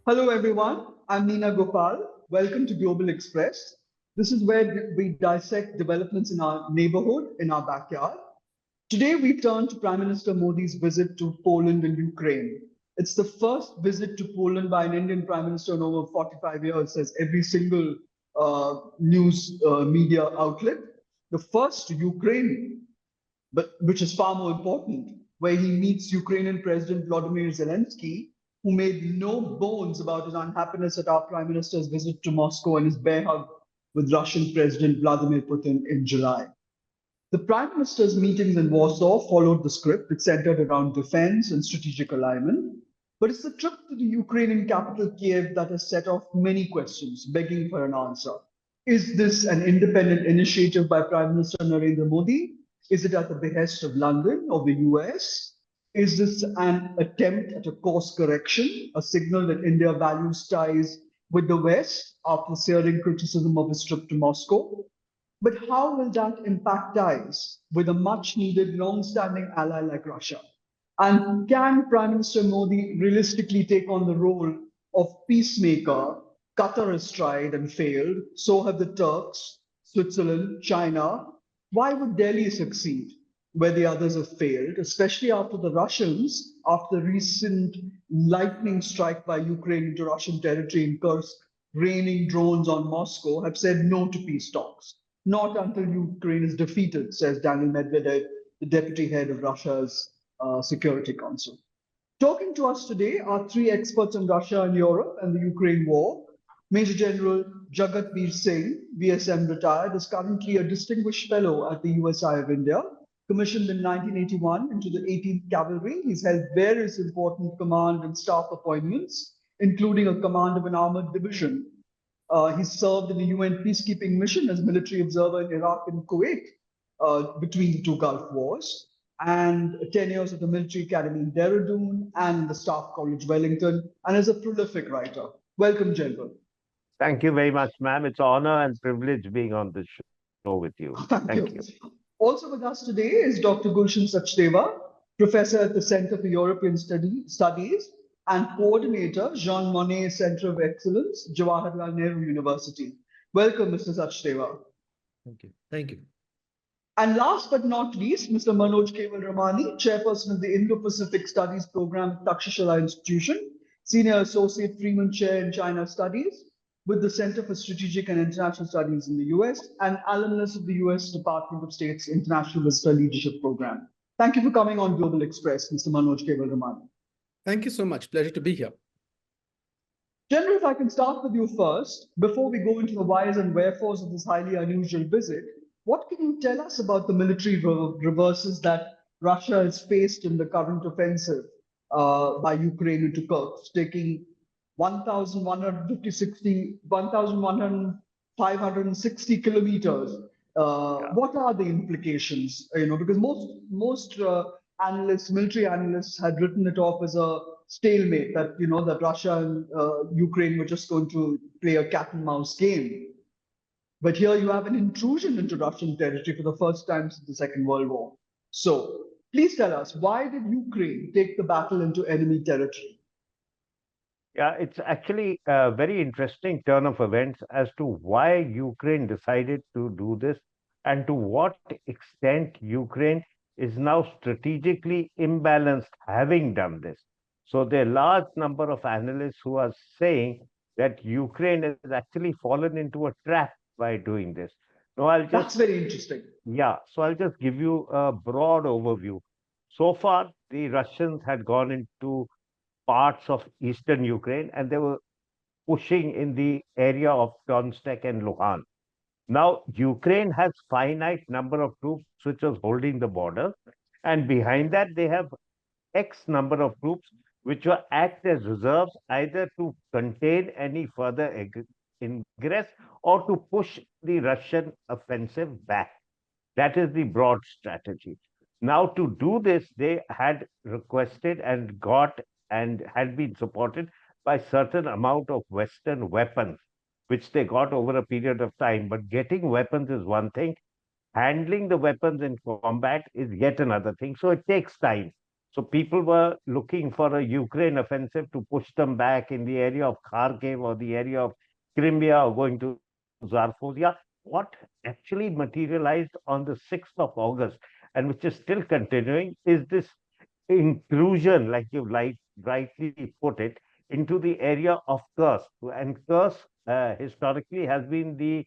Hello, everyone. I'm Neena Gopal. Welcome to Global Express. This is where we dissect developments in our neighborhood, in our backyard. Today, we turn to Prime Minister Modi's visit to Poland and Ukraine. It's the first visit to Poland by an Indian Prime Minister in over 45 years, says every single news media outlet. The first to Ukraine, but which is far more important, where he meets Ukrainian President Vladimir Zelensky, who made no bones about his unhappiness at our Prime Minister's visit to Moscow and his bear hug with Russian President Vladimir Putin in July. The Prime Minister's meetings in Warsaw followed the script. It centered around defense and strategic alignment. But it's the trip to the Ukrainian capital, Kyiv, that has set off many questions, begging for an answer. Is this an independent initiative by Prime Minister Narendra Modi? Is it at the behest of London or the US? Is this an attempt at a course correction, a signal that India values ties with the West after searing criticism of his trip to Moscow? But how will that impact ties with a much needed, long standing ally like Russia? And can Prime Minister Modi realistically take on the role of peacemaker? Qatar has tried and failed, so have the Turks, Switzerland, China. Why would Delhi succeed where the others have failed, especially after the Russians, after the recent lightning strike by Ukraine into Russian territory in Kursk, raining drones on Moscow, have said no to peace talks? Not until Ukraine is defeated, says Daniel Medvedev, the deputy head of Russia's Security Council. Talking to us today are three experts on Russia and Europe and the Ukraine war. Major General Jagat Singh, VSM retired, is currently a distinguished fellow at the USI of India. Commissioned in 1981 into the 18th Cavalry, he's held various important command and staff appointments, including a command of an armored division. He served in the UN peacekeeping mission as military observer in Iraq and Kuwait between the two Gulf Wars, and 10 years at the military academy in Dehradun and the Staff College Wellington, and is a prolific writer. Welcome, General. Thank you very much, ma'am. It's an honor and privilege being on this show with you. Thank you. Also with us today is Dr. Gulshan Sachdeva, professor at the Center for European Studies and coordinator, Jean Monnet Center of Excellence, Jawaharlal Nehru University. Welcome, Mr. Sachdeva. Thank you. Thank you. And last but not least, Mr. Manoj Keval Ramani, chairperson of the Indo-Pacific Studies Program at Takshashila Institution, senior associate Freeman Chair in China Studies with the Center for Strategic and International Studies in the US, and alumnus of the US Department of State's International Visitor Leadership Program. Thank you for coming on Global Express, Mr. Manoj Keval Ramani. Thank you so much. Pleasure to be here. General, if I can start with you first, before we go into the whys and wherefores of this highly unusual visit, what can you tell us about the military reverses that Russia has faced in the current offensive by Ukraine into Kursk, taking 1,560 kilometers? What are the implications? Because most analysts, military analysts, had written it off as a stalemate, that that Russia and Ukraine were just going to play a cat and mouse game. But here you have an intrusion into Russian territory for the first time since the Second World War. So please tell us, why did Ukraine take the battle into enemy territory? Yeah, it's actually a very interesting turn of events as to why Ukraine decided to do this and to what extent Ukraine is now strategically imbalanced having done this. So there are a large number of analysts who are saying that Ukraine has actually fallen into a trap by doing this. Now, that's very interesting. Yeah, so I'll just give you a broad overview. So far, the Russians had gone into parts of eastern Ukraine and they were pushing in the area of Donetsk and Luhansk. Now, Ukraine has finite number of troops which was holding the border, and behind that they have X number of troops which will act as reserves either to contain any further ingress or to push the Russian offensive back. That is the broad strategy. Now, to do this, they had requested and got and had been supported by certain amount of Western weapons, which they got over a period of time. But getting weapons is one thing. Handling the weapons in combat is yet another thing. So it takes time. So people were looking for a Ukraine offensive to push them back in the area of Kharkiv or the area of Crimea or going to Zaporozhye. What actually materialized on the 6th of August and which is still continuing is this inclusion, like you rightly put it, into the area of Kursk. And Kursk historically has been the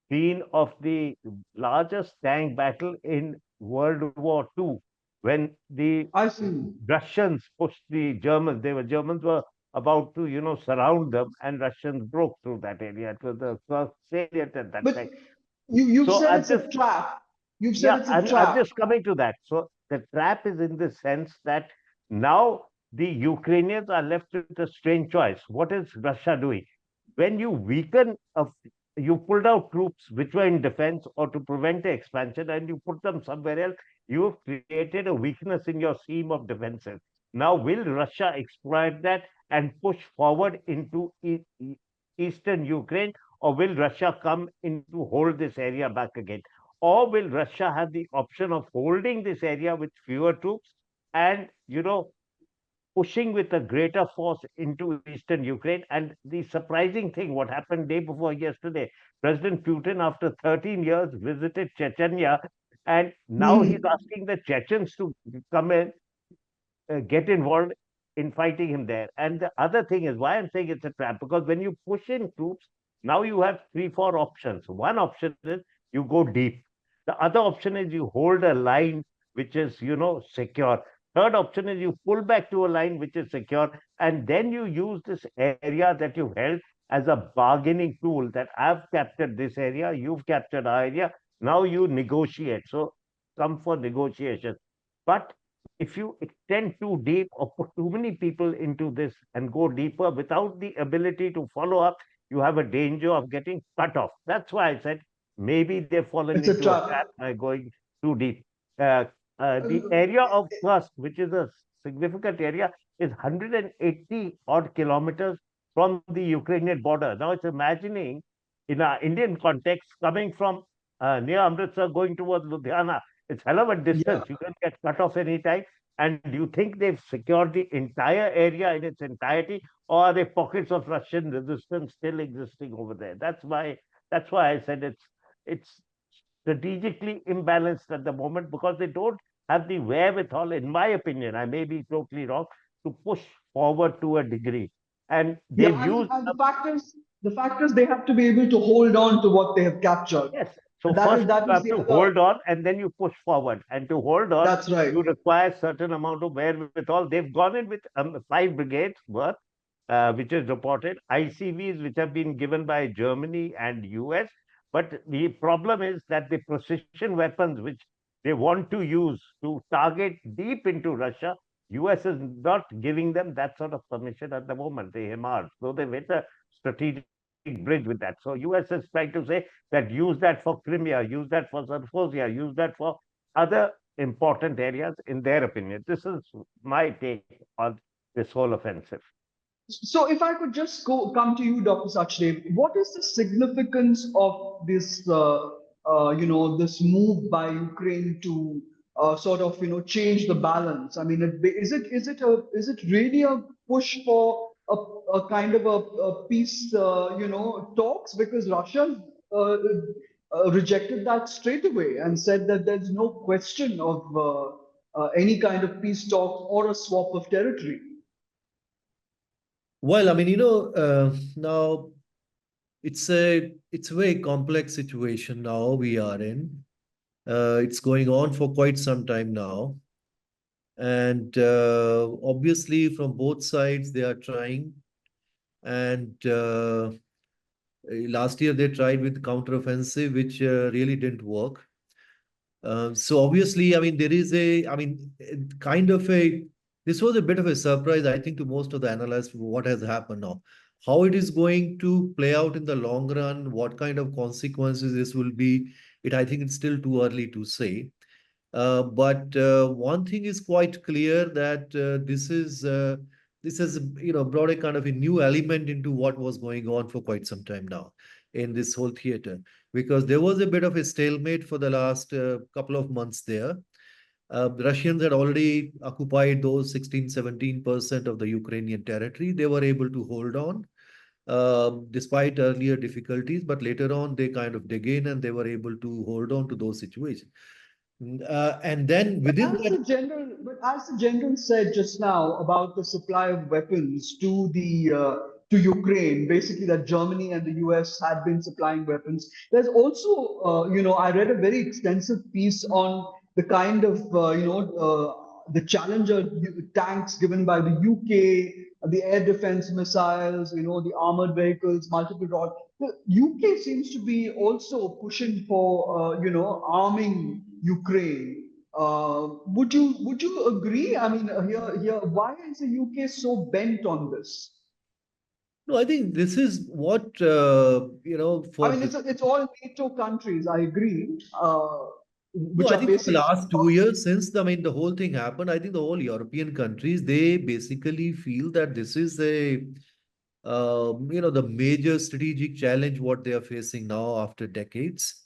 scene of the largest tank battle in World War II when the I see. Russians pushed the Germans. Germans were about to, surround them, and Russians broke through that area. It was the first salient at that But time. you've So said I'm it's a just, trap. You've said yeah, it's a I'm trap. just coming to that. So the trap is in the sense that now the Ukrainians are left with a strange choice. What is Russia doing? When you weaken, you pulled out troops which were in defense or to prevent the expansion, and you put them somewhere else, you have created a weakness in your seam of defenses. Now, will Russia exploit that and push forward into eastern Ukraine, or will Russia come in to hold this area back again? Or will Russia have the option of holding this area with fewer troops and, pushing with a greater force into eastern Ukraine? And the surprising thing, what happened day before yesterday, President Putin, after 13 years, visited Chechnya, and now he's Hmm. asking the Chechens to come in, get involved in fighting him there. And the other thing is why I'm saying it's a trap, because when you push in troops, now you have three, four options. One option is you go deep. The other option is you hold a line which is, secure. Third option is you pull back to a line which is secure, and then you use this area that you've held as a bargaining tool that I've captured this area, you've captured our area. Now you negotiate. So come for negotiation. But if you extend too deep or put too many people into this and go deeper without the ability to follow up, you have a danger of getting cut off. That's why I said maybe they've fallen It's a into a trap. trap by going too deep. Uh, the area of Kursk, which is a significant area, is 180 odd kilometers from the Ukrainian border. Now it's imagining in our Indian context coming from near Amritsar going towards Ludhiana. It's hell of a Yeah. distance. You can get cut off anytime. And do you think they've secured the entire area in its entirety, or are there pockets of Russian resistance still existing over there? That's why I said it's strategically imbalanced at the moment because they don't have the wherewithal, in my opinion, I may be totally wrong, to push forward to a degree. And Yeah, they've used, and the fact is they have to be able to hold on to what they have captured. yes. So And that is first that you is have the to other. hold on and then you push forward. And to hold on, That's right. you require certain amount of wherewithal. They've gone in with 5 brigades worth, which is reported, ICVs which have been given by Germany and US. But the problem is that the precision weapons which they want to use to target deep into Russia, US is not giving them that sort of permission at the moment, the HIMARS, though they've hit a strategic bridge with that. So US is trying to say that use that for Crimea, use that for Zaporozhye, use that for other important areas, in their opinion. This is my take on this whole offensive. So if I could just come to you, Dr. Sachdev, what is the significance of this, this move by Ukraine to sort of, change the balance? I mean, is it really a push for a kind of a peace, talks? Because Russia rejected that straight away and said that there's no question of any kind of peace talks or a swap of territory. Well, I mean, now it's a very complex situation now we are in. It's going on for quite some time now. And obviously, from both sides, they are trying. And last year, they tried with counteroffensive, which really didn't work. So obviously, I mean, this was a bit of a surprise, I think, to most of the analysts, what has happened now. How it is going to play out in the long run, what kind of consequences this will be, I think it's still too early to say. But one thing is quite clear that this has brought a kind of a new element into what was going on for quite some time now in this whole theater, because there was a bit of a stalemate for the last couple of months there. The Russians had already occupied those 16, 17% of the Ukrainian territory. They were able to hold on despite earlier difficulties, but later on they kind of dig in and they were able to hold on to those situations. And then within that, But as the general said just now about the supply of weapons to the to Ukraine, basically that Germany and the US had been supplying weapons. There's also, I read a very extensive piece on the kind of, the Challenger tanks given by the UK, the air defense missiles, the armored vehicles, multiple rod. The UK seems to be also pushing for, arming Ukraine. Would you agree? I mean, here, why is the UK so bent on this? no, I think this is what, I for mean, the it's all NATO countries. I agree, No, which I are think for the basically last 2 years, since the whole thing happened, I think the whole European countries, they basically feel that this is the major strategic challenge what they are facing now after decades.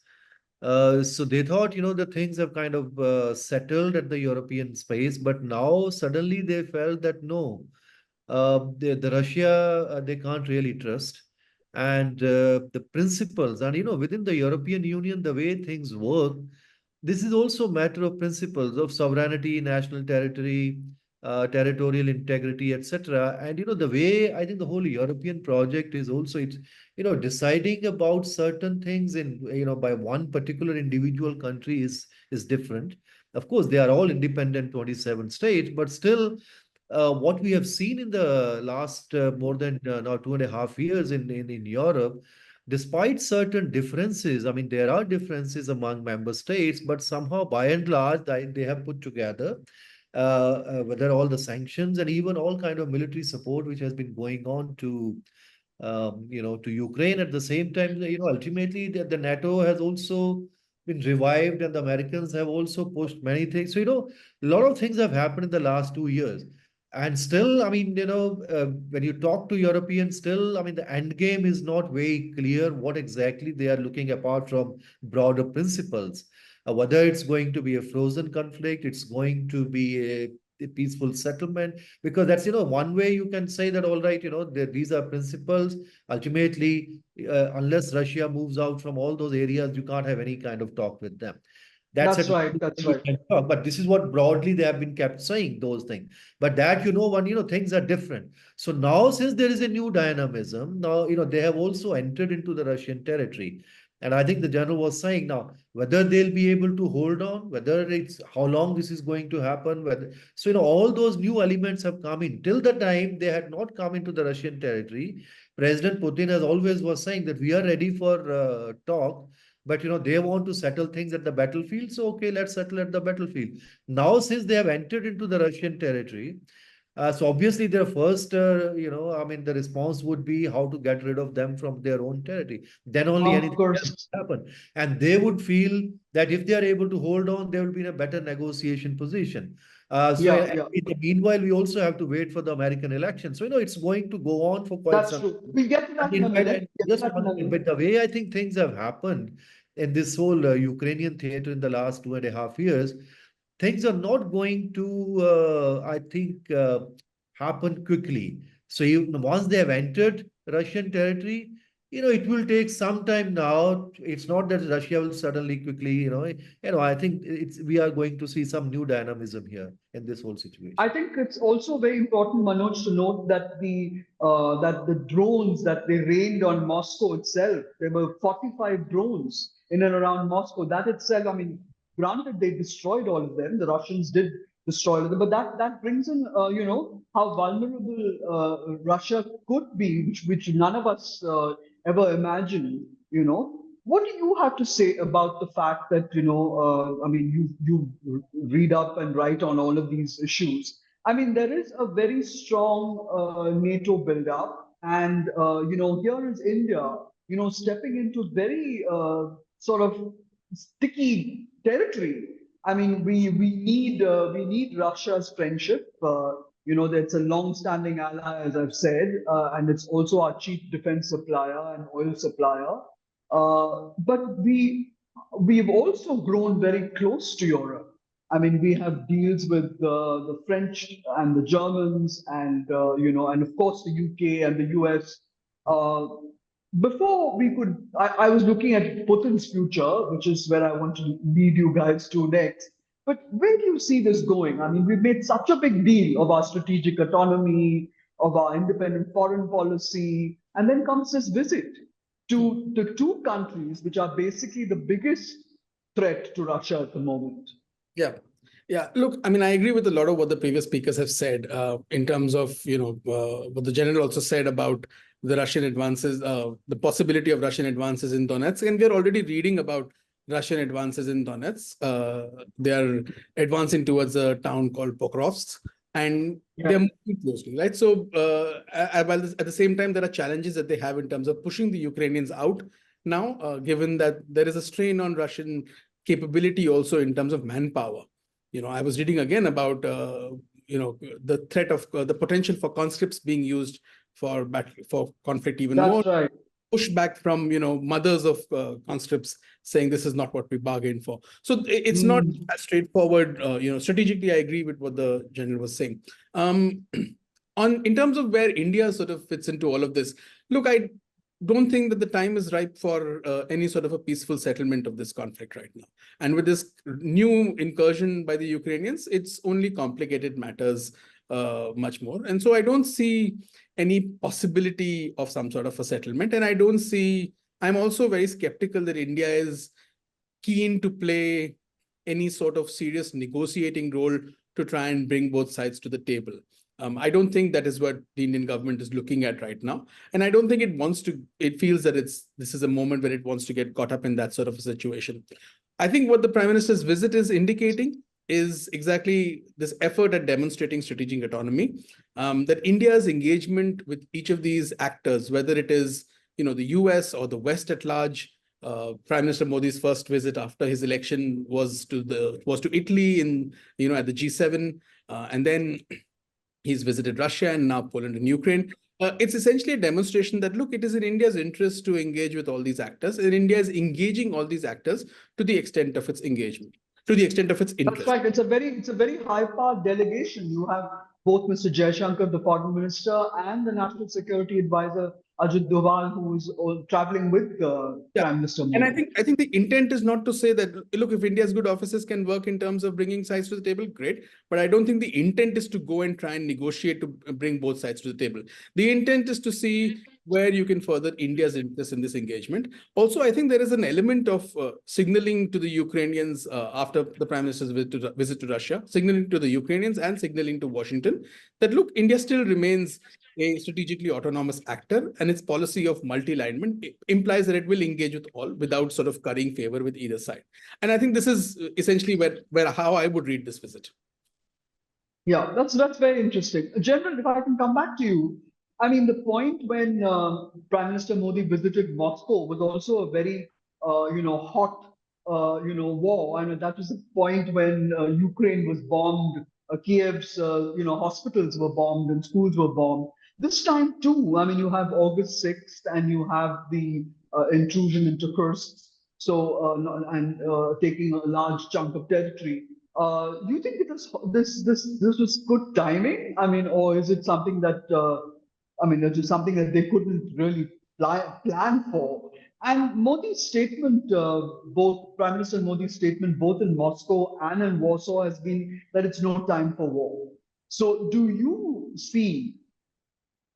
So they thought, the things have kind of settled at the European space, but now suddenly they felt that no, the Russia they can't really trust, and the principles, and within the European Union, the way things work, this is also a matter of principles of sovereignty, national territory, territorial integrity, etc. And the way I think the whole European project is also it's deciding about certain things in by one particular individual country is different. Of course, they are all independent 27 states, but still what we have seen in the last more than now 2.5 years in Europe, despite certain differences, I mean, there are differences among member states, but somehow by and large, they have put together whether all the sanctions and even all kind of military support which has been going on to Ukraine at the same time, ultimately the NATO has also been revived and the Americans have also pushed many things. So, a lot of things have happened in the last 2 years. And still, I mean, when you talk to Europeans, still, I mean, the end game is not very clear what exactly they are looking apart from broader principles. Whether it's going to be a frozen conflict, it's going to be a peaceful settlement, because that's one way you can say that all right, these are principles. Ultimately, unless Russia moves out from all those areas, you can't have any kind of talk with them. That's a that's right. That's you right. can talk, but this is what broadly they have been kept saying those things. But that when things are different. So now, since there is a new dynamism, now they have also entered into the Russian territory, and I think the general was saying now whether they'll be able to hold on, whether it's how long this is going to happen, whether so all those new elements have come in. Till the time they had not come into the Russian territory, President Putin has always was saying that we are ready for talk, but they want to settle things at the battlefield. So okay, let's settle at the battlefield. Now, since they have entered into the Russian territory, so obviously their first, I mean, the response would be how to get rid of them from their own territory. Then only Of anything else course. will happen. And they would feel that if they are able to hold on, they will be in a better negotiation position. So Yeah, yeah. in the meanwhile, we also have to wait for the American election. So, it's going to go on for quite That's some. true. We'll get to that in a minute. And Get to just that in one a thing, minute. but the way I think things have happened in this whole Ukrainian theater in the last 2.5 years, things are not going to, I think, happen quickly. So once they have entered Russian territory, it will take some time now. It's not that Russia will suddenly quickly, I think we are going to see some new dynamism here in this whole situation. I think it's also very important, Manoj, to note that the drones that they rained on Moscow itself, there were 45 drones in and around Moscow. That itself, I mean, granted they destroyed all of them. The Russians did destroy them, but that brings in, how vulnerable Russia could be, which none of us ever imagined. What do you have to say about the fact that, I mean, you read up and write on all of these issues. I mean, there is a very strong NATO build-up, and here is India, stepping into very sort of sticky territory. I mean, we need Russia's friendship. That's a long-standing ally, as I've said, and it's also our chief defense supplier and oil supplier. But we've also grown very close to Europe. I mean, we have deals with the French and the Germans, and and of course the UK and the US. Uh, before we could, I was looking at Putin's future, which is where I want to lead you guys to next. But where do you see this going? I mean, we've made such a big deal of our strategic autonomy, of our independent foreign policy, and then comes this visit to the two countries which are basically the biggest threat to Russia at the moment. Yeah. Yeah. Look, I mean, I agree with a lot of what the previous speakers have said in terms of, what the general also said about the Russian advances, the possibility of Russian advances in Donetsk. And we're already reading about Russian advances in Donetsk. They are advancing towards a town called Pokrovsk, and they're moving closely, right? So while at the same time, there are challenges that they have in terms of pushing the Ukrainians out now, given that there is a strain on Russian capability also in terms of manpower. I was reading again about the threat of the potential for conscripts being used for conflict even more. That's right. Pushback from mothers of conscripts saying this is not what we bargained for. So it's not as straightforward. Strategically, I agree with what the general was saying. In terms of where India sort of fits into all of this, look, I don't think that the time is ripe for any sort of a peaceful settlement of this conflict right now. And with this new incursion by the Ukrainians, it's only complicated matters much more. And so I don't see any possibility of some sort of a settlement. And I'm also very skeptical that India is keen to play any sort of serious negotiating role to try and bring both sides to the table. I don't think that is what the Indian government is looking at right now. And I don't think it feels that this is a moment where it wants to get caught up in that sort of a situation. I think what the Prime Minister's visit is indicating is exactly this effort at demonstrating strategic autonomy, that India's engagement with each of these actors, whether it is the US or the West at large. Prime Minister Modi's first visit after his election was to Italy at the G7, and then he's visited Russia and now Poland and Ukraine. It's essentially a demonstration that, look, it is in India's interest to engage with all these actors, and India is engaging all these actors to the extent of its engagement, to the extent of its interest. That's right. It's a very high-powered delegation. You have both Mr. Jaishankar, the foreign minister, and the national security advisor Ajit Doval, who is traveling with Prime Minister Modi. And I think the intent is not to say that, look, if India's good officers can work in terms of bringing sides to the table, great. But I don't think the intent is to go and try and negotiate to bring both sides to the table. The intent is to see where you can further India's interest in this engagement. Also, I think there is an element of signaling to the Ukrainians after the Prime Minister's visit to Russia, signaling to the Ukrainians and signaling to Washington that, look, India still remains a strategically autonomous actor, and its policy of multi-alignment implies that it will engage with all without sort of currying favor with either side. And I think this is essentially how I would read this visit. Yeah, that's very interesting. General, if I can come back to you, I mean, the point when Prime Minister Modi visited Moscow was also a very, hot, war. And that was the point when Ukraine was bombed, Kiev's, hospitals were bombed and schools were bombed. This time too, I mean, you have August 6th and you have the intrusion into Kursk, taking a large chunk of territory. Do you think this was good timing? I mean, or is it something that it was something that they couldn't really plan for? And Modi's statement, both Prime Minister Modi's statement, both in Moscow and in Warsaw, has been that it's no time for war. So, do you see,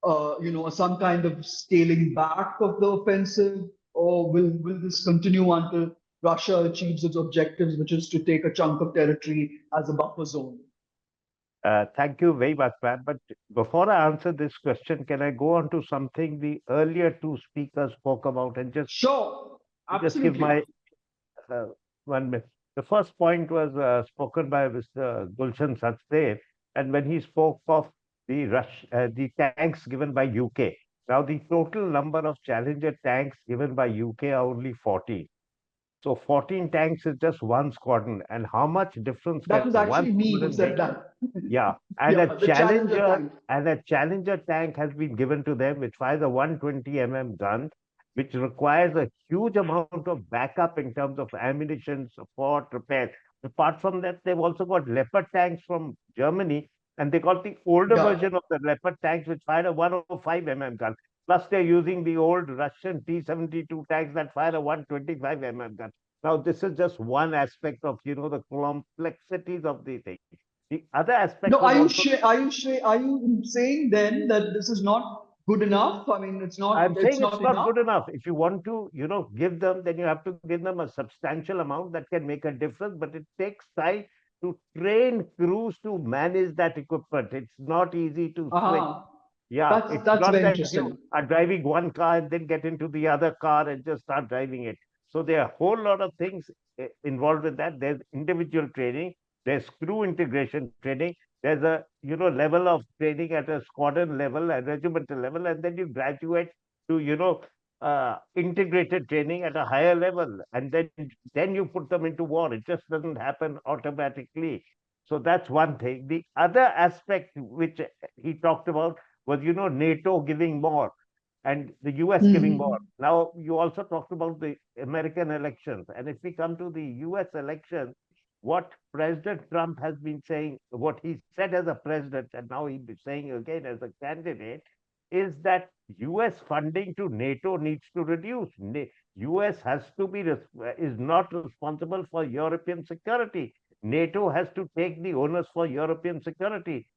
some kind of scaling back of the offensive, or will this continue until Russia achieves its objectives, which is to take a chunk of territory as a buffer zone? Thank you very much, Pat. But before I answer this question, can I go on to something the earlier two speakers spoke about and just Sure, just absolutely. give my 1 minute. The first point was spoken by Mr. Gulshan Sachdev, and when he spoke of the tanks given by UK. Now, the total number of Challenger tanks given by UK are only 14. So 14 tanks is just one squadron. And how much difference That can was actually one me who squadron said make? that. Yeah, and Yeah, the Challenger tank. a Challenger tank has been given to them, which fires a 120 mm gun, which requires a huge amount of backup in terms of ammunition, support, repair. Apart from that, they've also got Leopard tanks from Germany, and they got the older Yeah. version of the Leopard tanks, which fired a 105 gun. Plus, they're using the old Russian T-72 tanks that fire a 125 gun. Now, this is just one aspect of, the complexities of the thing. The other No, aspect was also, are you saying then that this is not good enough? I mean, I'm it's saying it's not not enough. good enough. If you want to, give them, then you have to give them a substantial amount that can make a difference. But it takes time to train crews to manage that equipment. It's not easy to switch. Uh-huh. Yeah, it's That's not very that you interesting. are driving one car and then get into the other car and just start driving it. So there are a whole lot of things involved with that. There's individual training, there's crew integration training, there's a level of training at a squadron level and regimental level, and then you graduate to integrated training at a higher level, and then you put them into war. It just doesn't happen automatically. So that's one thing. The other aspect which he talked about was, NATO giving more and the US giving more. Mhm. Now, you also talked about the American elections. And if we come to the US elections, what President Trump has been saying, what he said as a president, and now he's saying again as a candidate, is that US funding to NATO needs to reduce. US has to be is not responsible for European security. NATO has to take the onus for European security.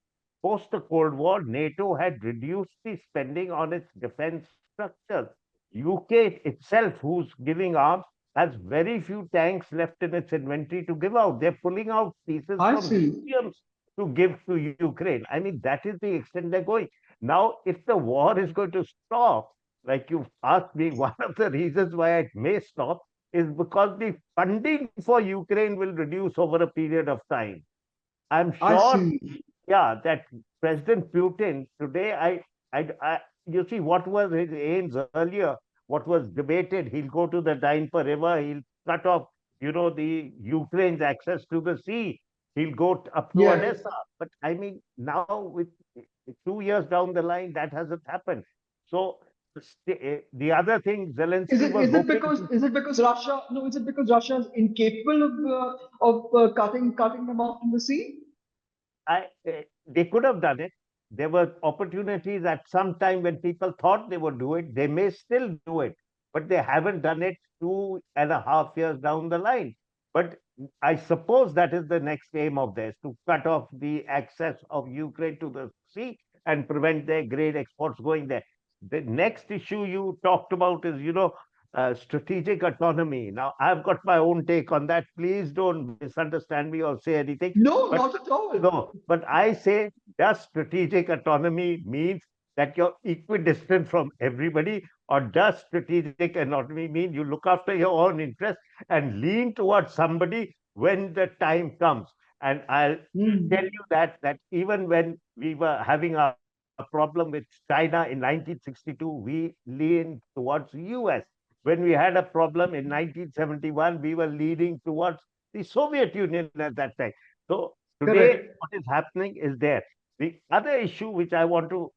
Post the Cold War, NATO had reduced the spending on its defense structures. UK itself, who's giving arms, has very few tanks left in its inventory to give out. They're pulling out pieces I from see. museums to give to Ukraine. I mean, that is the extent they're going. Now, if the war is going to stop, like you've asked me, one of the reasons why it may stop is because the funding for Ukraine will reduce over a period of time. I'm I sure, see. yeah, that President Putin today, you see, what was his aims earlier, what was debated, he'll go to the Dnieper River, he'll cut off, the Ukraine's access to the sea, he'll go up to Yes. Odessa. But I mean, now with 2 years down the line, that hasn't happened. So the other thing Zelensky was hoping to. Is it because Russia? No, is it because Russia is incapable of cutting them off in the sea? They could have done it. There were opportunities at some time when people thought they would do it. They may still do it, but they haven't done it 2.5 years down the line. But I suppose that is the next aim of theirs, to cut off the access of Ukraine to the sea and prevent their grain exports going there. The next issue you talked about is, strategic autonomy. Now, I've got my own take on that. Please don't misunderstand me or say anything. No, But not at all. no, but I say, does strategic autonomy means that you're equidistant from everybody, or does strategic autonomy mean you look after your own interests and lean towards somebody when the time comes? And I'll tell Hmm. you that even when we were having a problem with China in 1962, we leaned towards US. When we had a problem in 1971, we were leaning towards the Soviet Union at that time. So today, Correct. what is happening is there. The other issue which I want to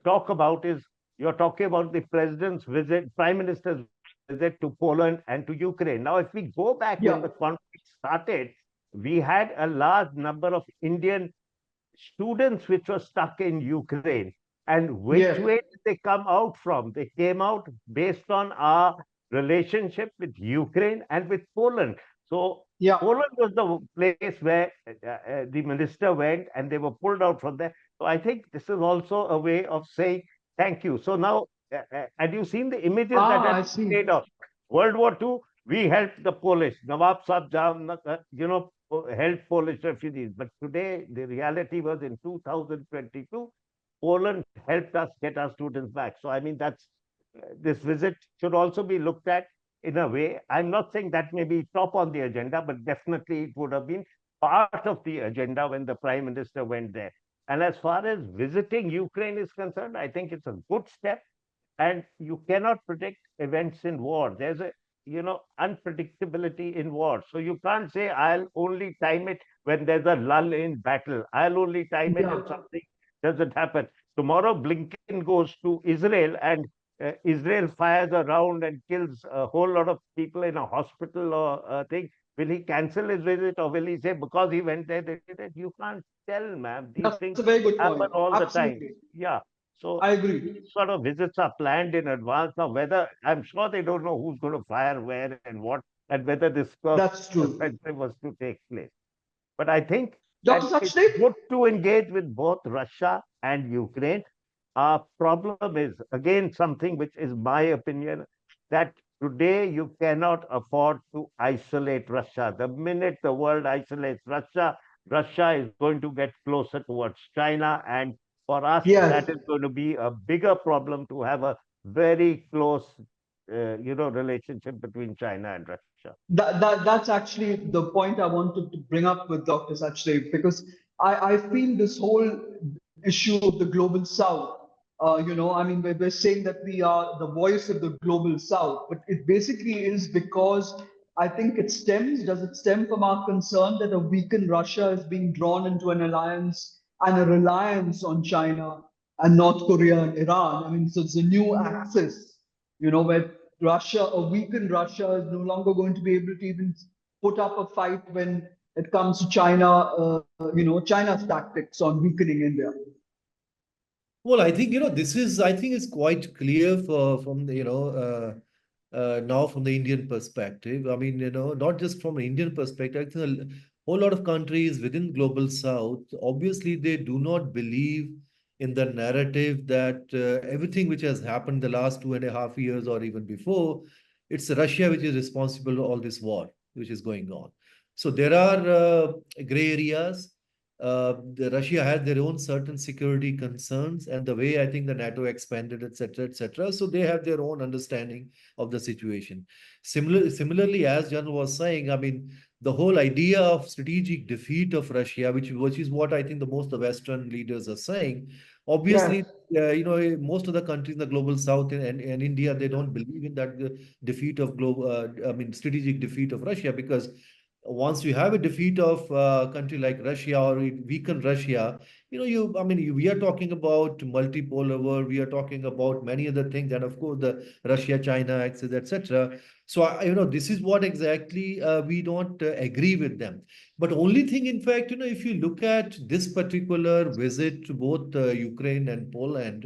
talk about is, you're talking about the president's visit, prime minister's visit to Poland and to Ukraine. Now, if we go back when Yeah. the conflict started, we had a large number of Indian students which were stuck in Ukraine. And which Yeah. way did they come out from? They came out based on our relationship with Ukraine and with Poland. So Yeah. Poland was the place where the minister went and they were pulled out from there. So I think this is also a way of saying thank you. So now, had you seen the images that Ah, had I been see. made of World War II? We helped the Polish. Nawab Saab, helped Polish refugees. But today, the reality was in 2022, Poland helped us get our students back. So, I mean, this visit should also be looked at in a way. I'm not saying that may be top on the agenda, but definitely it would have been part of the agenda when the prime minister went there. And as far as visiting Ukraine is concerned, I think it's a good step. And you cannot predict events in war. There's a unpredictability in war. So you can't say I'll only time it when there's a lull in battle. I'll only time it Yeah. if something doesn't happen. Tomorrow Blinken goes to Israel, and Israel fires a round and kills a whole lot of people in a hospital or a thing, will he cancel his visit or will he say because he went there, they did it? You can't tell, ma'am. These That's things a very good happen point. all the time. Absolutely. Yeah. So I agree. these sort of visits are planned in advance. Now, whether I'm sure they don't know who's going to fire where and what, and whether this Kursk That's true. offensive was to take place. But I think Dr. that it's Sachdev? good to engage with both Russia and Ukraine. Our problem is, again, something which is my opinion, that today you cannot afford to isolate Russia. The minute the world isolates Russia, Russia is going to get closer towards China. And for us, Yes. that is going to be a bigger problem to have a very close, relationship between China and Russia. That's actually the point I wanted to bring up with Dr. Sachdev, because I feel this whole issue of the global south, I mean, we're saying that we are the voice of the global south, but it basically is because I think does it stem from our concern that a weakened Russia is being drawn into an alliance and a reliance on China and North Korea and Iran? I mean, so it's a new axis, where a weakened Russia is no longer going to be able to even put up a fight when it comes to China, China's tactics on weakening India. Well, I think, I think it's quite clear from the, now from the Indian perspective. I mean, not just from an Indian perspective, I think a whole lot of countries within global south, obviously they do not believe in the narrative that everything which has happened the last 2.5 years or even before, it's Russia which is responsible for all this war which is going on. So there are gray areas. Russia has their own certain security concerns, and the way I think the NATO expanded, etc., etc. So they have their own understanding of the situation. Similarly, as Jan was saying, I mean, the whole idea of strategic defeat of Russia, which is what I think the most of the Western leaders are saying. Obviously, most of the countries in the global south and India, they don't believe in that defeat of strategic defeat of Russia, because once you have a defeat of a country like Russia or weaken Russia, we are talking about multipolar world, we are talking about many other things, and of course the Russia-China axis, etc. So, this is what exactly we don't agree with them. But only thing, in fact, if you look at this particular visit to both Ukraine and Poland,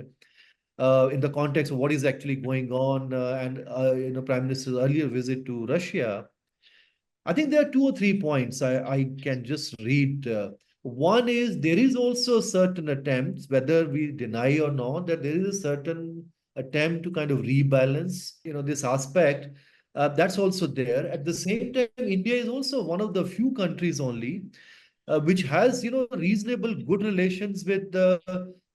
in the context of what is actually going on, and Prime Minister's earlier visit to Russia, I think there are 2 or 3 points I can just read. One is there is also certain attempts, whether we deny or not, that there is a certain attempt to kind of rebalance, this aspect. That's also there. At the same time, India is also one of the few countries only which has, reasonable good relations with the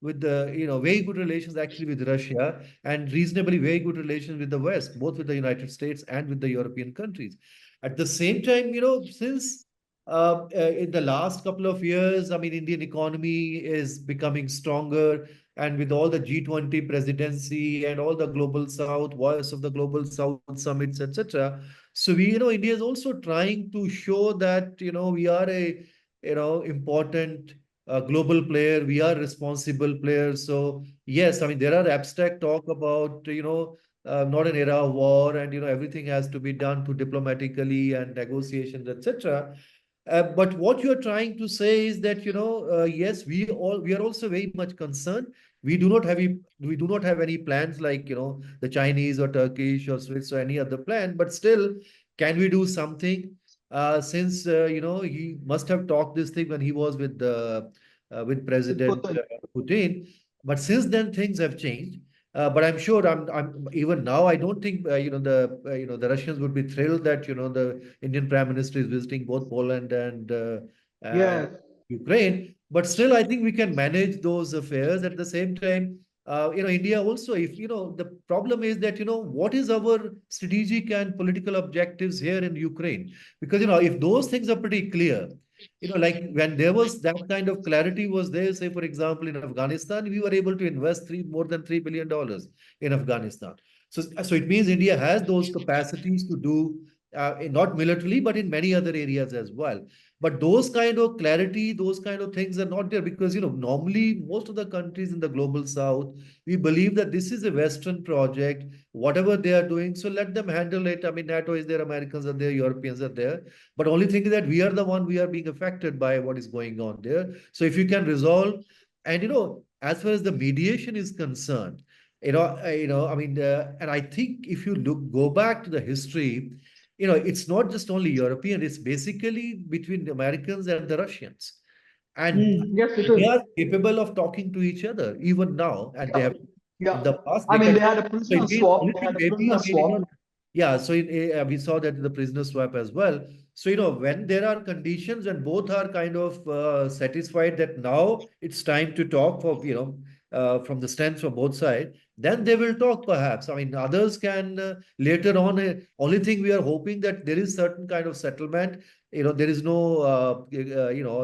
very good relations actually with Russia, and reasonably very good relations with the West, both with the United States and with the European countries. At the same time, since in the last couple of years, I mean, Indian economy is becoming stronger, and with all the G20 presidency and all the global South, voice of the global South summits, etc. So India is also trying to show that, we are a, important global player. We are responsible players. So yes, I mean, there are abstract talk about, not an era of war, and everything has to be done through diplomatically and negotiations, etc. But what you're trying to say is that yes, we are also very much concerned. We do not have any plans like the Chinese or Turkish or Swiss or any other plan, but still, can we do something? Since he must have talked this thing when he was with President Putin, but since then things have changed. But I'm sure I'm even now I don't think the Russians would be thrilled that the Indian Prime Minister is visiting both Poland and Yes. Ukraine. But still, I think we can manage those affairs. At the same time, India also, if the problem is that what is our strategic and political objectives here in Ukraine? Because if those things are pretty clear, like when there was that kind of clarity was there, say, for example, in Afghanistan, we were able to invest more than $3 billion in Afghanistan. So it means India has those capacities to do not militarily, but in many other areas as well. But those kind of clarity, those kind of things are not there because, normally most of the countries in the global south, we believe that this is a Western project, whatever they are doing. So let them handle it. I mean, NATO is there, Americans are there, Europeans are there. But only thing is that we are the one, we are being affected by what is going on there. So if you can resolve, and, as far as the mediation is concerned, and I think if you go back to the history, it's not just only European, it's basically between the Americans and the Russians. And Yes, it they is. are capable of talking to each other even now. And they have, Yeah. in the past, I mean, they had a so prisoner it is swap. only They thing had a maybe, prisoner swap. yeah, so we saw that in the prisoner swap as well. So, when there are conditions and both are kind of satisfied that now it's time to talk from the stance from both sides, then they will talk perhaps. I mean, others can later on. Only thing we are hoping that there is certain kind of settlement. There is no, all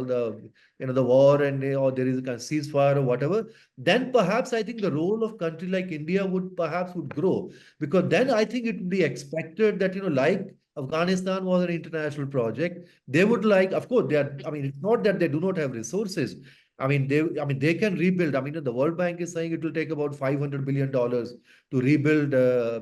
the war and or there is a kind of ceasefire or whatever. Then perhaps I think the role of country like India would grow, because then I think it would be expected that, like Afghanistan was an international project, they would like, of course, I mean, it's not that they do not have resources. I mean, they can rebuild. I mean, the World Bank is saying it will take about $500 billion to rebuild,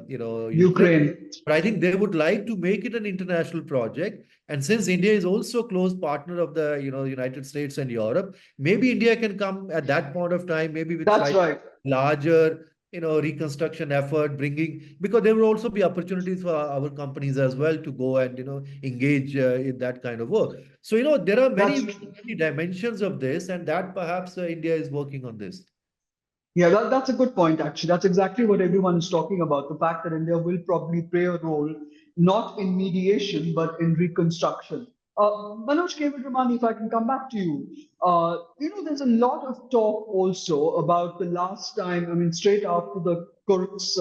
Ukraine. Ukraine. But I think they would like to make it an international project. And since India is also a close partner of the, United States and Europe, maybe India can come at that point of time, maybe with That's slightly right. larger, reconstruction effort, because there will also be opportunities for our companies as well to go and, engage in that kind of work. So, there are many, That's many dimensions of this, and that perhaps India is working on this. Yeah, that's a good point, actually. That's exactly what everyone is talking about. The fact that India will probably play a role, not in mediation, but in reconstruction. Manoj Ramani, if I can come back to you. There's a lot of talk also about the last time, I mean, straight after the Kursk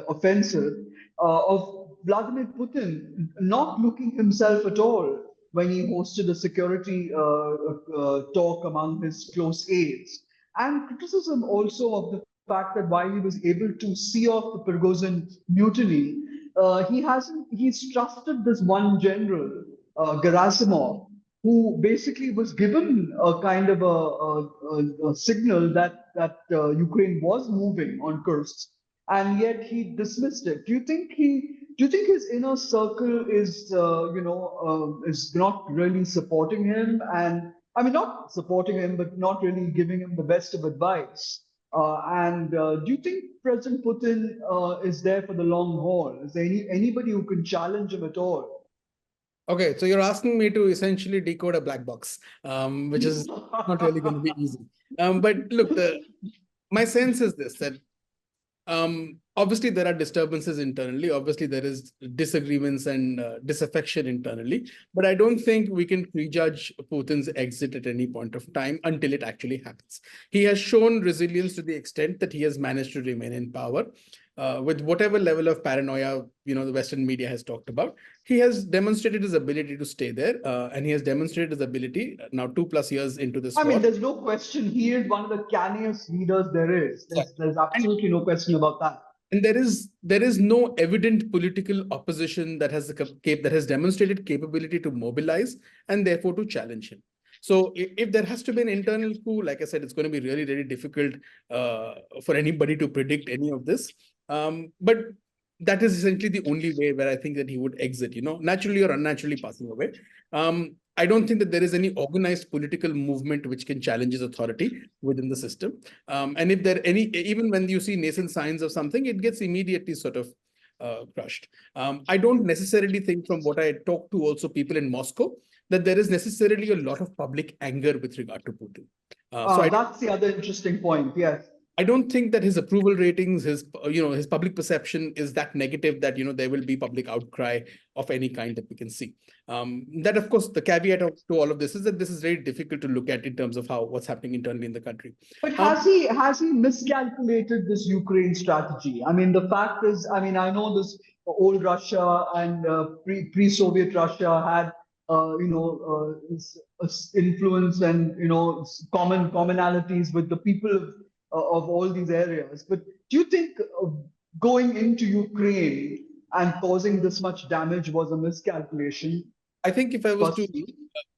offensive, of Vladimir Putin not looking himself at all when he hosted a security talk among his close aides, and criticism also of the fact that while he was able to see off the Prigozhin mutiny, he's trusted this one general, Gerasimov, who basically was given a kind of a signal that Ukraine was moving on Kursk, and yet he dismissed it. Do you think his inner circle is not really supporting him, and I mean, not supporting him, but not really giving him the best of advice? Do you think President Putin is there for the long haul? Is there anybody who can challenge him at all? Okay, so you're asking me to essentially decode a black box, which is not really going to be easy. But look, my sense is this, that obviously there are disturbances internally. Obviously there is disagreements and disaffection internally, but I don't think we can prejudge Putin's exit at any point of time until it actually happens. He has shown resilience to the extent that he has managed to remain in power. With whatever level of paranoia, the Western media has talked about, he has demonstrated his ability to stay there, and he has demonstrated his ability now 2+ years into this war. I mean, there's no question he is one of the canniest leaders there is. There's absolutely no question about that. And there is no evident political opposition that has demonstrated capability to mobilize and therefore to challenge him. So if there has to be an internal coup, like I said, it's going to be really, really difficult for anybody to predict any of this. But that is essentially the only way where I think that he would exit, naturally or unnaturally passing away. I don't think that there is any organized political movement which can challenge his authority within the system. And if there even when you see nascent signs of something, it gets immediately sort of crushed. I don't necessarily think, from what I talk to also people in Moscow, that there is necessarily a lot of public anger with regard to Putin. That's the other interesting point. Yes. I don't think that his approval ratings, his public perception is that negative that, there will be public outcry of any kind that we can see. That, of course, the caveat to all of this is that this is very difficult to look at in terms of what's happening internally in the country. But has he miscalculated this Ukraine strategy? I mean, the fact is, I mean, I know this old Russia and pre-Soviet Russia had influence and commonalities with the people of all these areas. But do you think going into Ukraine, and causing this much damage was a miscalculation? I think if I was to, Firstly,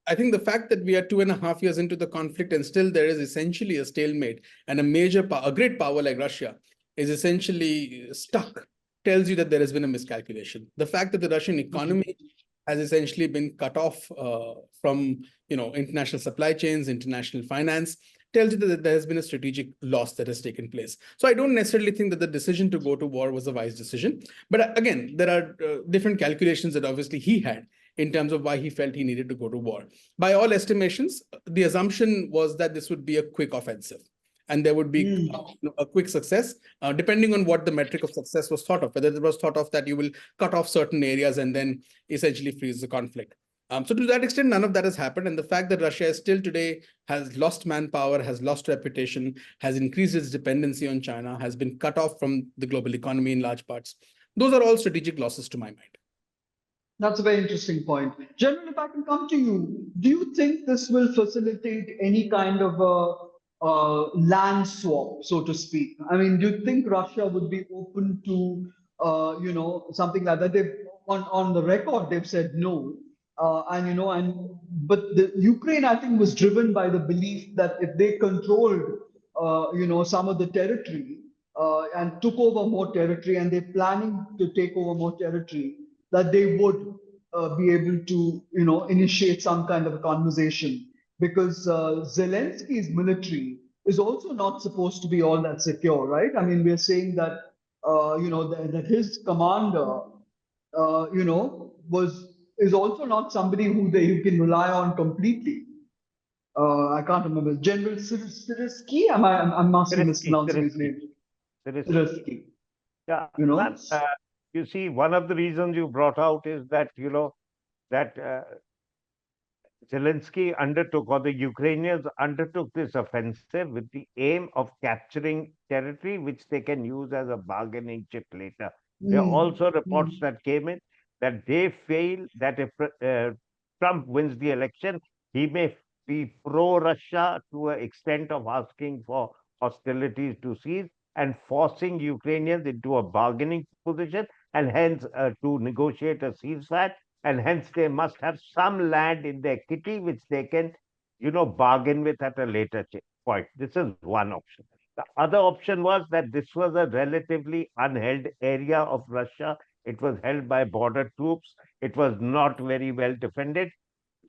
I think the fact that we are 2.5 years into the conflict and still there is essentially a stalemate and a major power, a great power like Russia is essentially stuck, tells you that there has been a miscalculation. The fact that the Russian economy has essentially been cut off from international supply chains, international finance, tells you that there has been a strategic loss that has taken place. So I don't necessarily think that the decision to go to war was a wise decision. But again, there are different calculations that obviously he had in terms of why he felt he needed to go to war. By all estimations, the assumption was that this would be a quick offensive and there would be a quick success, depending on what the metric of success was thought of, whether it was thought of that you will cut off certain areas and then essentially freeze the conflict. So to that extent, none of that has happened. And the fact that Russia is still today has lost manpower, has lost reputation, has increased its dependency on China, has been cut off from the global economy in large parts. Those are all strategic losses to my mind. That's a very interesting point. General, if I can come to you, do you think this will facilitate any kind of a land swap, so to speak? I mean, do you think Russia would be open to, something like that? They've on the record they've said no, but the Ukraine, I think, was driven by the belief that if they controlled, some of the territory and took over more territory, and they're planning to take over more territory, that they would be able to, initiate some kind of a conversation, because Zelensky's military is also not supposed to be all that secure, right? I mean, we're saying that, that his commander, is also not somebody who you can rely on completely. I can't remember. General Sirsky? I'm mispronouncing his name. Sirsky. Yeah, you see, one of the reasons you brought out is that, that Zelensky undertook, or the Ukrainians undertook this offensive with the aim of capturing territory, which they can use as a bargaining chip later. There are also reports that came in that they feel that if Trump wins the election, he may be pro-Russia to an extent of asking for hostilities to cease and forcing Ukrainians into a bargaining position, and hence to negotiate a ceasefire, and hence they must have some land in their kitty which they can, bargain with at a later point. This is one option. The other option was that this was a relatively unheld area of Russia. It was held by border troops. It was not very well defended.